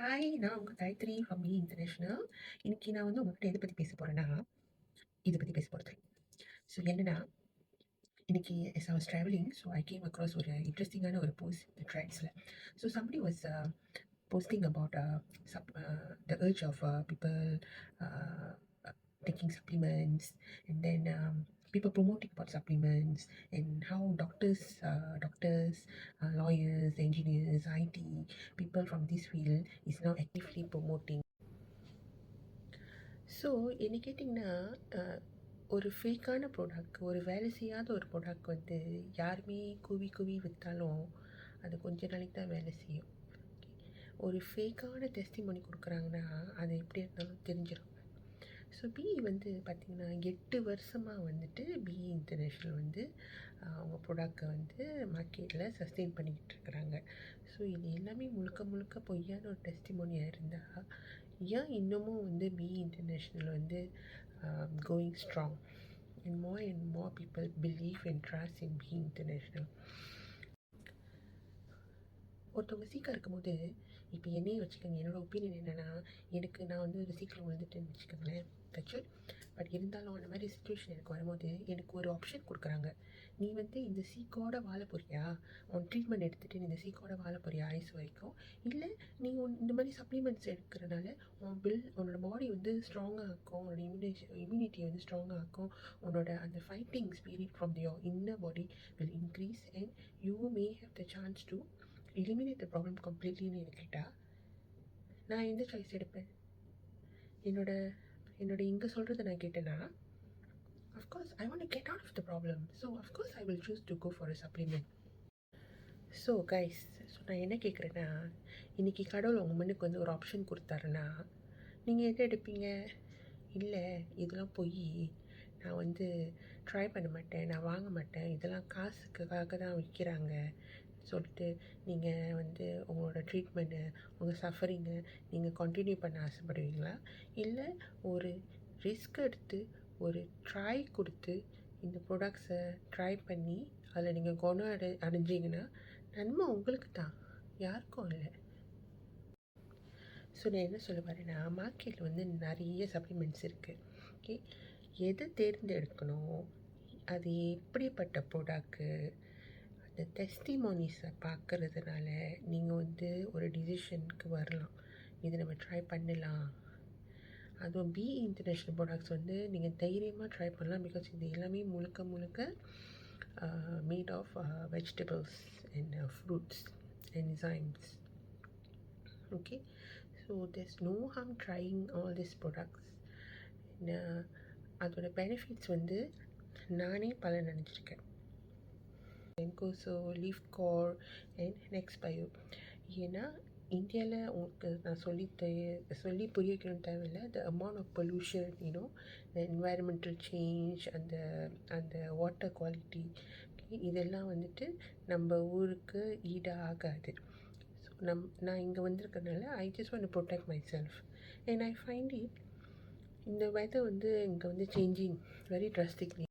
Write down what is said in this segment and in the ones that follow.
Hi, நான் உங்க Gayatri from B international. இன்னைக்கு நான் வந்து உங்ககிட்ட எதை பற்றி பேச போகிறேன்னா, இதை பற்றி பேச போகிறது. ஸோ என்னன்னா, இன்னைக்கு as I was traveling, so I came across ஒரு இன்ட்ரெஸ்டிங்கான ஒரு போஸ்ட் இந்த ட்ரெண்ட்ஸில். So somebody was posting about the urge of people uh, taking supplements, and then people promoting about supplements, and how doctors, lawyers, engineers, IT people from this field is now actively promoting. So என்ன கேட்டிங்கன்னா, ஒரு ஃபேக்கான product, ஒரு வேலை செய்யாத ஒரு product வந்து யாருமே கூவி கூவி விற்றாலும் அது கொஞ்ச நாளைக்கு தான் வேலை செய்யும். ஒரு ஃபேக்கான டெஸ்டிமோனி கொடுக்குறாங்கன்னா அது எப்படி இருந்தாலும் தெரிஞ்சிடும். ஸோ பிஇ வந்து பார்த்திங்கன்னா 8 வருஷமாக வந்துட்டு பிஇ இன்டர்நேஷ்னல் வந்து அவங்க ப்ராடக்டை வந்து மார்க்கெட்டில் சஸ்டெயின் பண்ணிக்கிட்டு இருக்கிறாங்க. ஸோ இது எல்லாமே முழுக்க முழுக்க பொய்யான ஒரு டெஸ்டிமோனியாக இருந்தால் ஏன் இன்னமும் வந்து பிஇ இன்டர்நேஷ்னல் வந்து going strong and more people believe and trust in PE international. ஒருத்தவங்க சீக்காக இருக்கும்போது, இப்போ என்னையே வச்சுக்கோங்க, என்னோடய ஒப்பீனியன் என்னென்னா, நான் வந்து ஒரு சீக்கிரம் விழுந்துட்டேன்னு வச்சுக்கோங்களேன், தச்சு. பட் இருந்தாலும் அந்த மாதிரி சுச்சுவேஷன் எனக்கு வரும்போது எனக்கு ஒரு ஆப்ஷன் கொடுக்குறாங்க. நீ வந்து இந்த சீக்கோட வாழ போறியா, உன் ட்ரீட்மெண்ட் எடுத்துகிட்டு நீ இந்த சீக்கோட வாழ போறியா ஆயுசு வரைக்கும், இல்லை நீ இந்த மாதிரி சப்ளிமெண்ட்ஸ் எடுக்கிறனால உன்னோட பாடி வந்து ஸ்ட்ராங்காக இருக்கும், உன்னோட இம்யூனிட்டி வந்து ஸ்ட்ராங்காக இருக்கும், உன்னோட அந்த fighting spirit from your inner body will increase and you may have the chance to eliminate the problem கம்ப்ளீட்லின்னு எனக்கு கேட்டால் நான் எந்த சாய்ஸ் எடுப்பேன்? என்னோட இங்கே சொல்கிறத நான் கேட்டேன்னா, of course I want to get out of the problem. So of course I will choose to go for a supplement. So guys, நான் என்ன கேட்குறேன்னா, இன்றைக்கி கடவுள் உங்கள் முன்னுக்கு வந்து ஒரு ஆப்ஷன் கொடுத்தாருன்னா நீங்கள் எதை எடுப்பீங்க? இல்லை, இதெல்லாம் போய் நான் வந்து ட்ரை பண்ண மாட்டேன், நான் வாங்க மாட்டேன், இதெல்லாம் காசுக்காக தான் விற்கிறாங்க சொல்லிட்டு நீங்கள் வந்து உங்களோட ட்ரீட்மெண்ட்டு, உங்கள் சஃபரிங்கை நீங்கள் கண்டினியூ பண்ண ஆசைப்படுவீங்களா? இல்லை ஒரு ரிஸ்க் எடுத்து ஒரு ட்ரை கொடுத்து இந்த ப்ராடக்ட்ஸை ட்ரை பண்ணி அதில் நீங்கள் குணம் அடைஞ்சிங்கன்னா நன்மை உங்களுக்கு தான், யாருக்கும் இல்லை. ஸோ நான் என்ன சொல்ல வரேன்னா, மார்க்கெட்டில் வந்து நிறைய சப்ளிமெண்ட்ஸ் இருக்குது. ஓகே, எதை தேர்ந்தெடுக்கணும், அது எப்படிப்பட்ட ப்ராடக்ட்டு, அந்த டெஸ்டிமோனிஸை பார்க்குறதுனால நீங்கள் வந்து ஒரு டிசிஷனுக்கு வரலாம், இது நம்ம ட்ரை பண்ணலாம். அதுவும் பிஇ இன்டர்நேஷ்னல் ப்ராடக்ட்ஸ் வந்து நீங்கள் தைரியமாக ட்ரை பண்ணலாம். பிகாஸ் இது எல்லாமே முழுக்க முழுக்க made of vegetables and fruits enzymes. Okay, so there's no harm trying all these products. அதோட பெனிஃபிட்ஸ் வந்து நானே பல நினச்சிருக்கேன். என்கோசோ, leaf core and next bio. ஏன்னா இந்தியாவில் உங்களுக்கு நான் சொல்லி புரிய வைக்கணும்னு தேவையில்லை. The amount of pollution, the environmental change, அந்த வாட்டர் குவாலிட்டி, இதெல்லாம் வந்துட்டு நம்ம ஊருக்கு ஈடாக ஆகாது. ஸோ நான் இங்கே வந்திருக்கிறதுனால I just want to protect myself and I find it இந்த வெதர் வந்து இங்கே வந்து changing very drastically.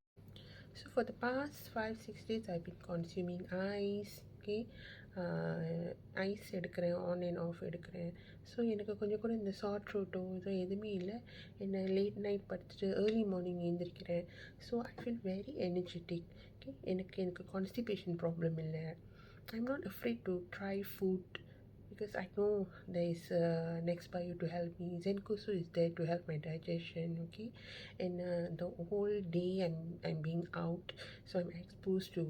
So for the past 5-6 days I've been consuming ice. Okay, ice எடுக்கிறேன், ஆன் அண்ட் ஆஃப் எடுக்கிறேன். ஸோ எனக்கு கொஞ்சம் கூட இந்த சார் த்ரோட்டோ இதோ எதுவுமே இல்லை. என்ன லேட் நைட் படுத்துட்டு ஏர்லி மார்னிங் எழுந்திரிக்கிறேன். So I feel very energetic. Okay, எனக்கு கான்ஸ்டிபேஷன் ப்ராப்ளம் இல்லை. I'm not afraid to try food because I know there is next bio to help me. Zenkusu is there to help my digestion. Okay, and the whole day I'm being out, so I'm exposed to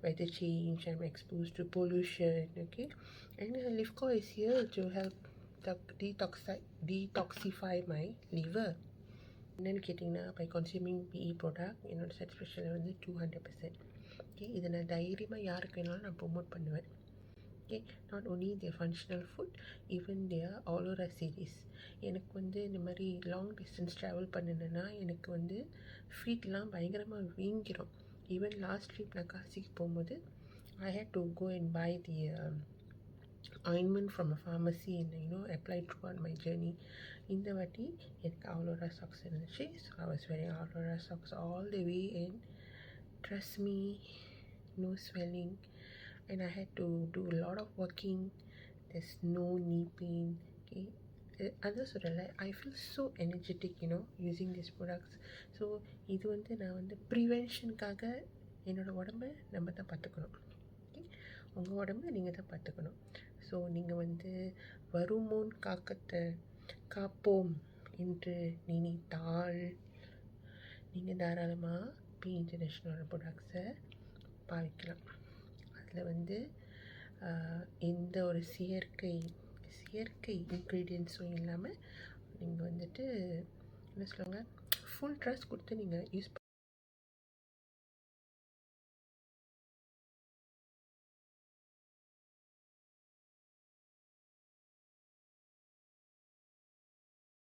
weather change, I'm exposed to pollution. Okay, and Lifco is here to help detoxify my liver. என்னென்னு கேட்டிங்கன்னா, by consuming BE product என்னோடய satisfaction வந்து 200%. Okay, இதை நான் தைரியமாக யாருக்கு வேணாலும் நான் ப்ரொமோட் பண்ணுவேன். Okay, not only their functional food, even their Allura series. எனக்கு வந்து இந்த மாதிரி லாங் டிஸ்டன்ஸ் ட்ராவல் பண்ணினேன்னா எனக்கு வந்து ஃபீட்லாம் பயங்கரமாக வீங்கிடும். ஈவன் லாஸ்ட் ட்ரிப் நான் காசிக்கு போகும்போது I had to go and buy the ointment from a pharmacy and apply throughout my journey. இந்த வாட்டி எனக்கு Allura socks இருந்துச்சு. So I was wearing Allura socks all the way and trust me, no swelling. And I had to do a lot of walking. There's no knee pain. Okay, அதான் சொல்கிறேன்ல, I feel so energetic using this products. So இது வந்து நான் வந்து ப்ரிவென்ஷனுக்காக என்னோடய உடம்ப நம்ம தான் பார்த்துக்கணும். ஓகே, உங்கள் உடம்ப நீங்கள் தான் பார்த்துக்கணும். ஸோ நீங்கள் வந்து வருமோன் காக்கத்தை காப்போம் என்று நினைத்தால் நீங்கள் தாராளமாக பி இன்டர்நேஷ்னலோட ப்ராடக்ட்ஸை பாவிக்கலாம். அதில் வந்து எந்த ஒரு செயற்கை இன்க்ரீடியன்ஸும் இல்லாமல் நீங்கள் வந்துட்டு என்ன சொல்லுவாங்க, ஃபுல் ட்ரஸ்ட் கொடுத்து நீங்கள் யூஸ்